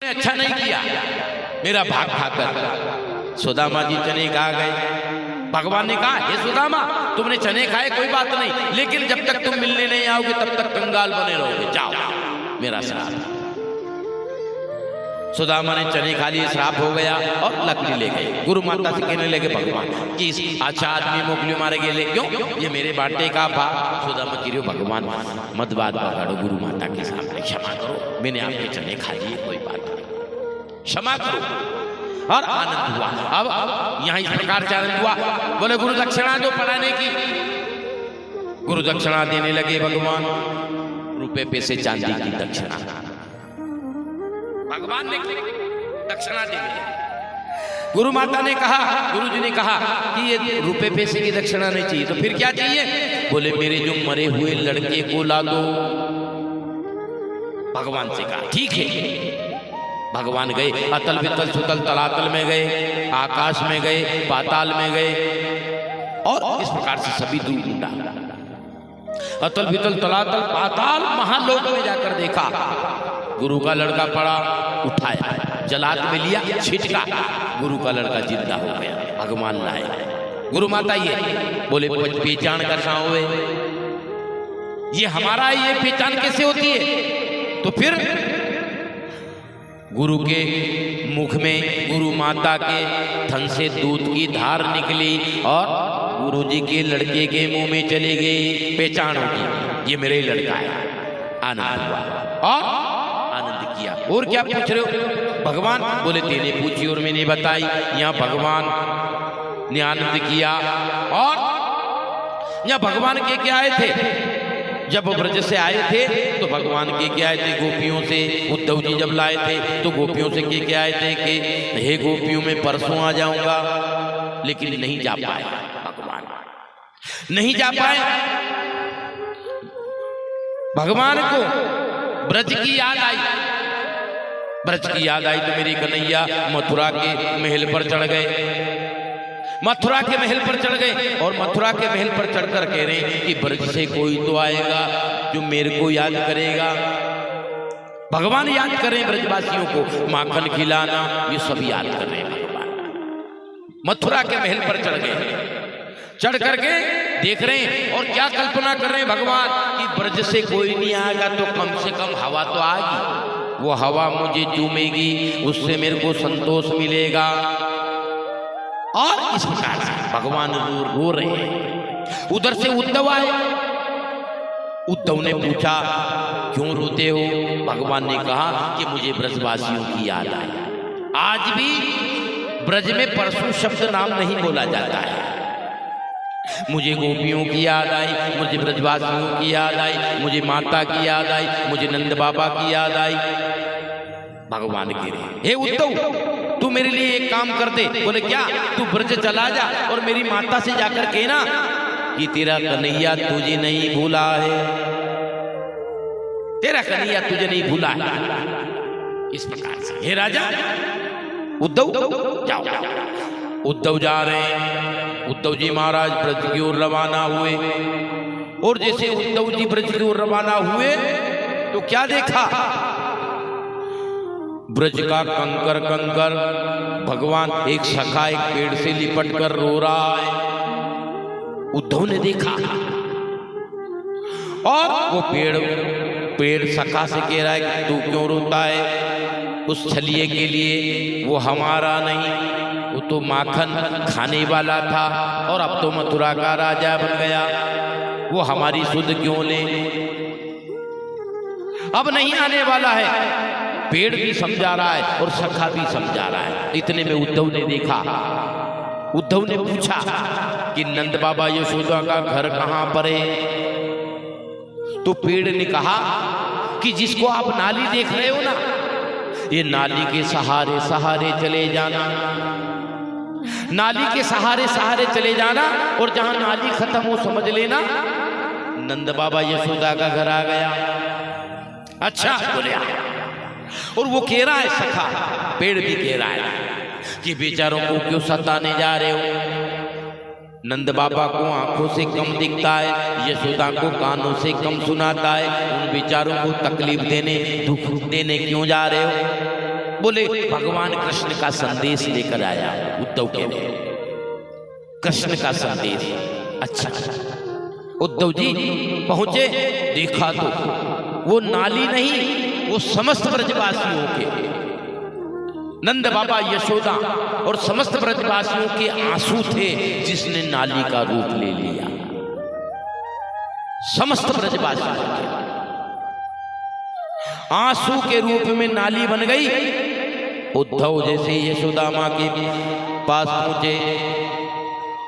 अच्छा नहीं किया मेरा भाग खाकर। सुदामा जी चने खा गए। भगवान ने कहा, हे सुदामा, तुमने चने खाए कोई बात नहीं, लेकिन जब तक तुम मिलने नहीं आओगे तब तक कंगाल बने रहोगे, जाओ, मेरा श्राप। सुदामा ने चने खा लिए, श्राप हो गया और लकड़ी ले गए। गुरु माता से कहने लगे भगवान कि अच्छा आदमी मोकली मारे गए, क्यों? ये मेरे बाटे का भाग। सुदामा गिरे, भगवान मत बात पकड़ो, गुरु माता के सामने क्षमा करो, मैंने आपके चने खा लिए, कोई बात नहीं, क्षमा करो। और आनंद हुआ। अब यहाँ इस प्रकार से आनंद हुआ, बोले गुरु दक्षिणा दो पढ़ाने की। गुरु दक्षिणा देने लगे भगवान, रुपए पैसे चांदी की दक्षिणा भगवान ने दक्षिणा देने लगे। गुरु माता ने कहा, गुरु जी ने कहा कि ये रुपए पैसे की दक्षिणा नहीं चाहिए, तो फिर क्या चाहिए? बोले मेरे जो मरे हुए लड़के को ला दो। भगवान से कहा ठीक है। भगवान गए, अतल वितल सुतल तलातल में गए, आकाश में गए, पाताल में गए, और इस प्रकार से सभी दूर ढूंढा। अतल वितल तलातल पाताल महालोक में जाकर देखा, गुरु का लड़का पड़ा, उठाया, जलात में लिया, छिटका, गुरु का लड़का जिंदा हो गया। भगवान लाए। गुरु माता ये बोले पहचान कर हुए, ये हमारा, ये पहचान कैसे होती है? तो फिर गुरु के मुख में गुरु माता के थन से दूध की धार निकली और गुरु जी के लड़के के मुंह में चली गई। पहचान होगी, ये मेरे लड़का है। आनंद हुआ और आनंद किया। और क्या पूछ रहे हो भगवान? बोले तेने पूछी और मैंने बताई। यहाँ भगवान ने आनंद किया। और यहाँ भगवान के क्या आए थे? जब ब्रज से आए थे तो भगवान के क्या आए थे? गोपियों से। उद्धव जी जब लाए थे तो गोपियों से क्या आए थे कि हे गोपियों में परसों आ जाऊंगा, लेकिन नहीं जा पाए। भगवान नहीं जा पाए। भगवान को ब्रज की याद आई। ब्रज की याद आई तो मेरी कन्हैया मथुरा के महल पर चढ़ गए। मथुरा के महल पर चढ़ गए और मथुरा के महल पर चढ़कर कह रहे हैं कि ब्रज से कोई तो आएगा जो मेरे को याद करेगा। भगवान याद कर रहे हैं ब्रजवासियों को, माखन खिलाना, ये सब याद कर रहे हैं भगवान। मथुरा के महल पर चढ़ गए। चढ़ करके देख रहे हैं और क्या कल्पना कर रहे हैं भगवान कि ब्रज से कोई नहीं आएगा तो कम से कम हवा तो आएगी, वो हवा मुझे चूमेगी, उससे मेरे को संतोष मिलेगा। और इस प्रकार से भगवान रो रहे हैं। उधर से उद्धव आए। उद्धव ने पूछा क्यों रोते हो? भगवान ने कहा कि मुझे ब्रजवासियों की याद आई। आज भी ब्रज में परसों शब्द नाम नहीं बोला जाता है। मुझे गोपियों की याद आई, मुझे ब्रजवासियों की याद आई, मुझे माता की याद आई, मुझे नंद बाबा की याद आई। भगवान कह रहे, हे उद्धव, तू मेरे लिए एक काम कर दे। बोले क्या? तू ब्रज चला जा और मेरी माता से जाकर कहना कि तेरा कन्हैया तुझे नहीं भूला है, तेरा कन्हैया तुझे नहीं भूला है। इस प्रकार से हे राजा उद्धव जाओ। उद्धव जा रहे हैं। उद्धव जी महाराज ब्रज की ओर रवाना हुए। और जैसे उद्धव जी ब्रज की ओर रवाना हुए तो क्या देखा? ब्रज का कंकर कंकर। भगवान एक सखा एक पेड़ से लिपट कर रो रहा है। उद्धव ने देखा और वो पेड़ सखा से कह रहा है कि तू क्यों रोता है? उस छलिए के लिए, वो हमारा नहीं, वो तो माखन खाने वाला था और अब तो मथुरा का राजा बन गया, वो हमारी सुध क्यों ले? अब नहीं आने वाला है। पेड़ भी समझा रहा है और सखा भी समझा रहा है। इतने में उद्धव ने देखा। उद्धव ने पूछा कि नंद बाबा यशोदा का घर कहां पर है? तो पेड़ ने कहा कि जिसको आप नाली देख रहे हो ना, ये नाली के सहारे सहारे चले जाना, नाली के सहारे सहारे चले जाना, और जहां नाली खत्म हो समझ लेना नंद बाबा यशोदा का घर आ गया। अच्छा बोले। और वो कह रहा है, सखा पेड़ भी कह रहा है कि बेचारों को क्यों सताने जा रहे हो? नंद बाबा को आंखों से कम दिखता है, यशोदा को कानों से कम सुनाता है, उन बेचारों को तकलीफ देने दुख देने क्यों जा रहे हो? बोले भगवान कृष्ण का संदेश लेकर आया। उद्धव कह रहे कृष्ण का संदेश। अच्छा, उद्धव जी पहुंचे, देखा तो वो नाली नहीं, वो समस्त ब्रजवासियों के, नंद बाबा, यशोदा और समस्त ब्रजवासियों के आंसू थे जिसने नाली का रूप ले लिया। समस्त ब्रजवासियों के आंसू के रूप में नाली बन गई। उद्धव जैसे यशोदा मां के पास पहुंचे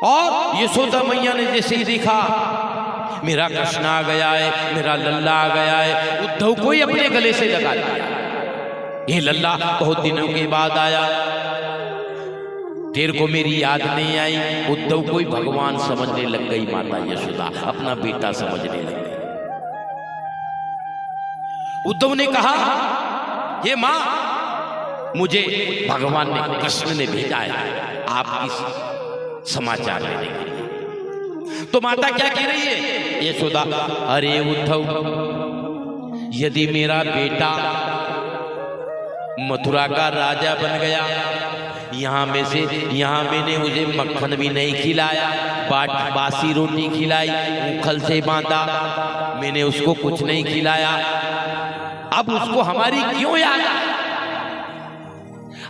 और यशोदा मैया ने जैसे ही देखा मेरा कृष्ण आ गया है, मेरा लल्ला आ गया है, उद्धव को ही अपने गले से लगा लिया। ये लल्ला बहुत दिनों के बाद आया, तेरे को मेरी याद नहीं आई। उद्धव को ही भगवान समझने लग गई माता यशोदा, अपना बेटा समझने लग गई। उद्धव ने कहा ये मां, मुझे भगवान ने, कृष्ण ने भेजा है आपकी समाचार लेने के लिए। तो माता क्या कह रही है यशोदा, अरे उद्धव, यदि मेरा बेटा मथुरा का राजा बन गया, यहाँ मैंने उसे मक्खन भी नहीं खिलाया, बासी रोटी खिलाई, उखल से बांधा, मैंने उसको कुछ नहीं खिलाया, अब उसको हमारी क्यों याद आए,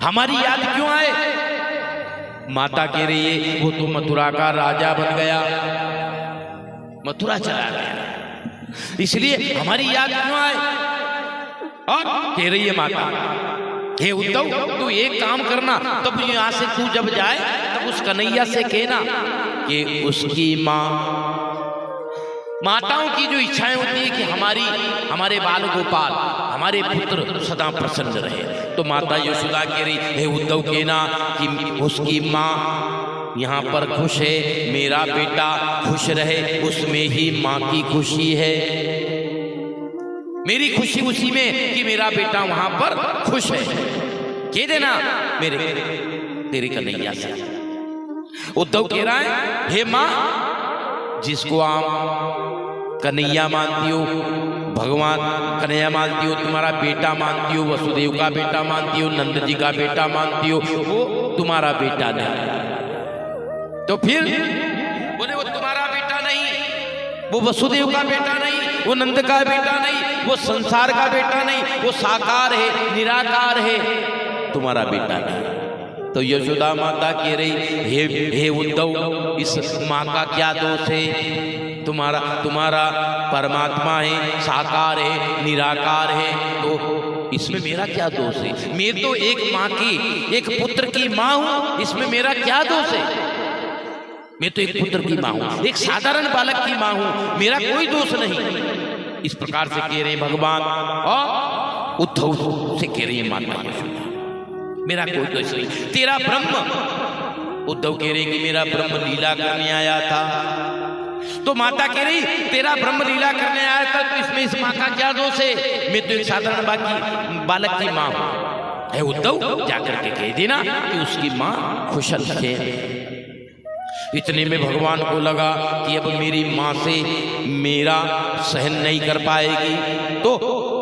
हमारी याद क्यों आए? माता कह रही है वो तो मथुरा का राजा बन गया, मथुरा चला गया, इसलिए हमारी याद क्यों आए? और कह रही है माता, हे उद्धव, तू एक काम करना, तब यहां से तू जब जाए तब उस कन्हैया से कहना कि उसकी माँ, माताओं की जो इच्छाएं होती है कि हमारे बाल गोपाल, हमारे पुत्र सदा प्रसन्न रहे, तो माता यशोदा कह रही, हे उद्धव, कहना कि उसकी माँ यहाँ पर खुश है, मेरा बेटा खुश रहे, उसमें ही माँ की खुशी है, मेरी खुशी उसी में कि मेरा बेटा वहां पर खुश है, कह देना तेरे कन्हैया से। उद्धव कह रहा है, हे माँ, जिसको आप कन्हैया मानती हो, भगवान कन्हैया मानती हो, तुम्हारा बेटा मानती हो, वसुदेव का बेटा मानती हो, नंद जी का बेटा मानती हो, वो तुम्हारा बेटा नहीं। तो फिर बोले वो तुम्हारा बेटा नहीं, वो वसुदेव का बेटा नहीं, वो नंद का बेटा नहीं, वो संसार का बेटा नहीं, वो साकार है, निराकार है, तुम्हारा बेटा नहीं। तो यशोदा माता कह रही, हे उद्धव, इस माँ का क्या दोष है? तुम्हारा परमात्मा है, साकार है, निराकार है, तो इसमें मेरा क्या दोष है? मैं तो एक माँ की, एक पुत्र की माँ हूं, इसमें मेरा क्या दोष है? मैं तो एक पुत्र की माँ हूं, एक साधारण बालक की माँ हूं, मेरा कोई दोष नहीं। इस प्रकार से कह रहे भगवान, और उद्धव से कह रही है माता यशोदा, मेरा कोई दोष नहीं, तेरा ब्रह्म, उद्धव कह रहे कि मेरा ब्रह्म लीला करने आया था। तो माता कह रही, तेरा ब्रह्म लीला करने आया था, तो इसमें इस माँ का क्या दोष है? मैं तो एक साधारण बालक की माँ हूं। है उद्धव, जाकर के कह देना कि उसकी माँ खुशल है। इतने में भगवान को लगा कि अब मेरी माँ से मेरा सहन नहीं कर पाएगी, तो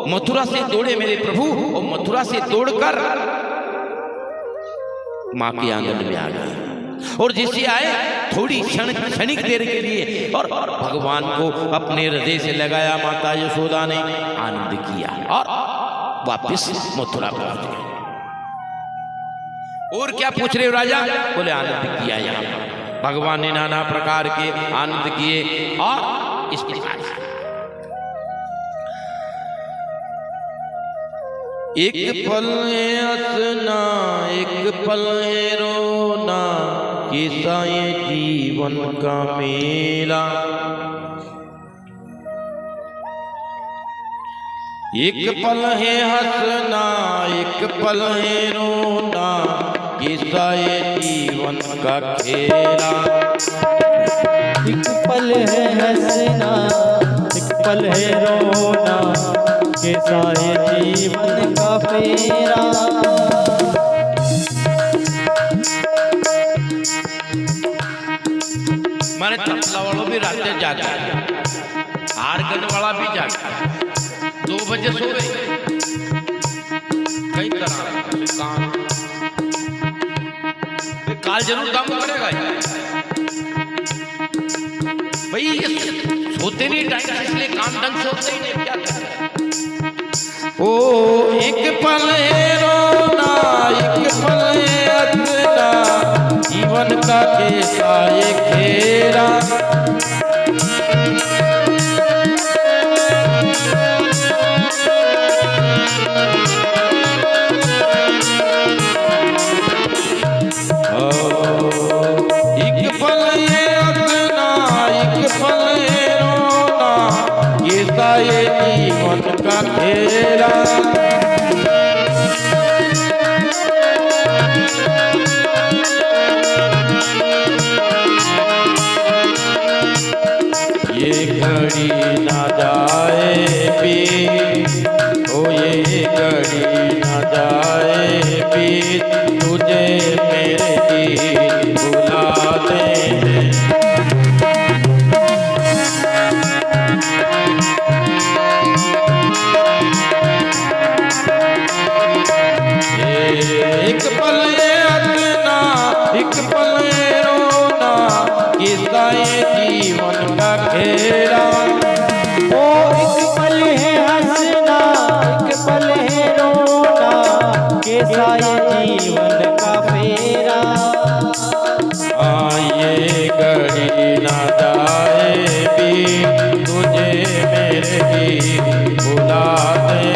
मथुरा से दौड़े मेरे प्रभु, और मथुरा से दौड़कर माँ के आंगन में आ गए, और जैसे आए थोड़ी क्षणिक देर के लिए, और भगवान को अपने हृदय से लगाया माता यशोदा ने, आनंद किया और वापस मथुरा पहुंच गए। और क्या पूछ रहे हो राजा? बोले आनंद किया, यहाँ भगवान ने नाना प्रकार के आनंद किए, और इस प्रकार एक पल है हंसना, एक पल है रोना, कैसा ये जीवन का मेला। एक पल है हंसना, एक पल है रोना, कैसा ये जीवन का खेला। एक पल है हंसना, एक पल है रोना, कैसा है जीवन का फेरा। मारे तबला वालों भी रात में जागा, आरगन वाला भी जागा, 2 बजे सो गए, कई तरह काल जरूर काम करेगा भाई, ये सोते नहीं टाइम से, इसलिए काम ढंग से होते ही नहीं, क्या करें। ओ एक पल है रोना, एक पल है अतना, जीवन का कैसा ये खेरा। ये जीवन का खेला, ये घड़ी ना जाए बीत, ओ ये घड़ी ना जाए बीत, तुझे मेरे गीत बुला दे। एक पल अतना, एक पल रोना, किसका ये जीवन का खेला। ओ एक पल है हंसना, एक पल है रोना, कैसा ये जीवन का फेरा। ये घड़ी ना जाए भी, तुझे मेरे गीत बुला दे।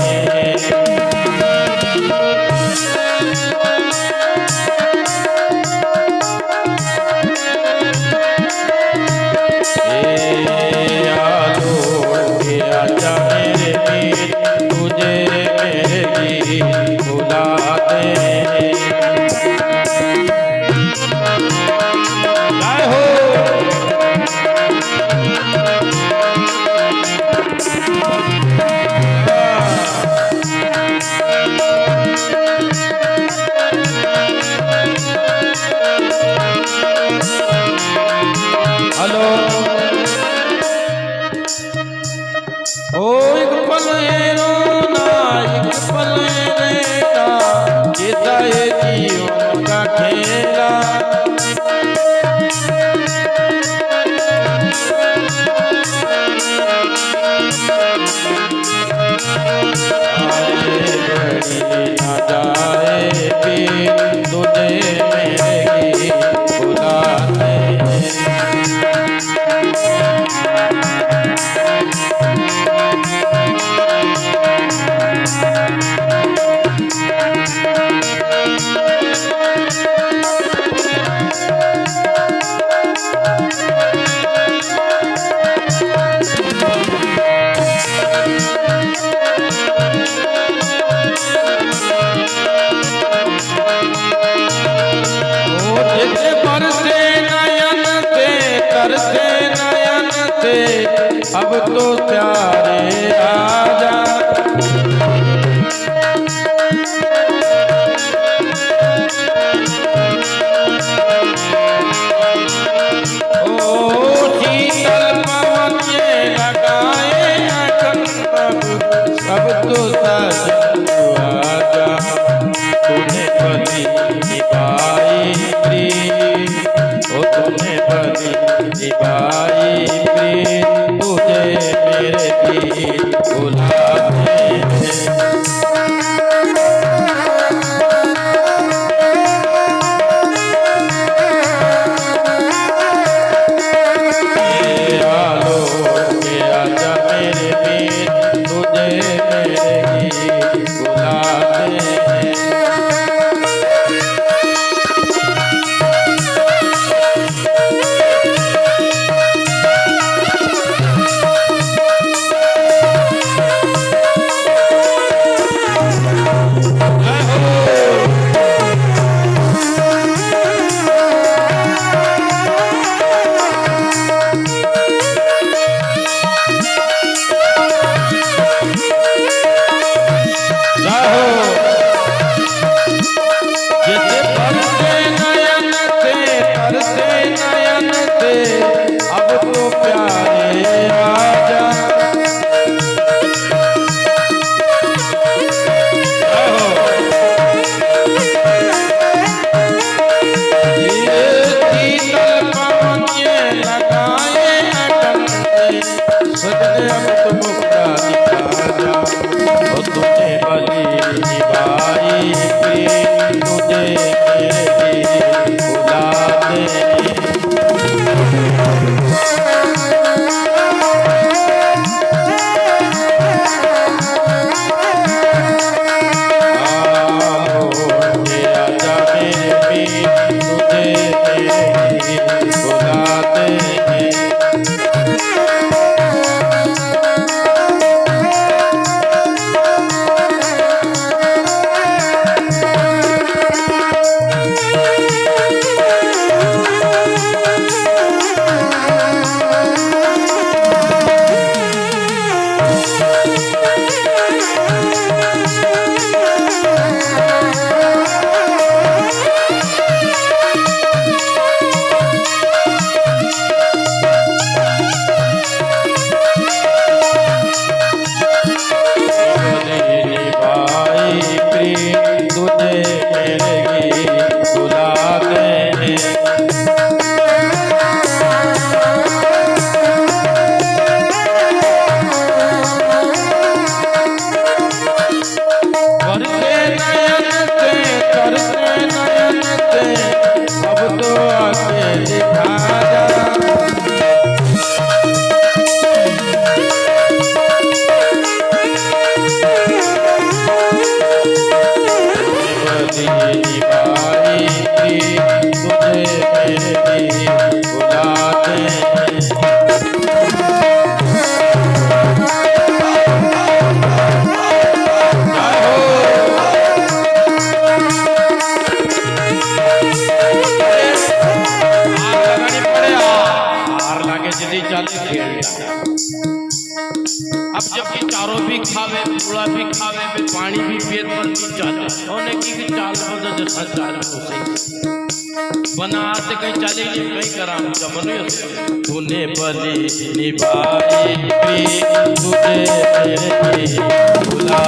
अब तो प्यारे राजा, ओ शीतल पवन ये लगाए अब सब तो साजन आजा। तूने पति निभाई प्रीत, ओ तूने पति निभाई प्रीत, तुझे मेरे गीत बुला पली निभाई थी, तुझे मेरे दिल बुलाते अब जबकि चारों भी खावे, पूरा भी खावे, फिर पानी भी पेट पर भी चाले होने की चाल हो जैसा चाल बना आते कहीं चले नहीं कहीं करा जमने तूने बली निभाई तुझे मेरे बुला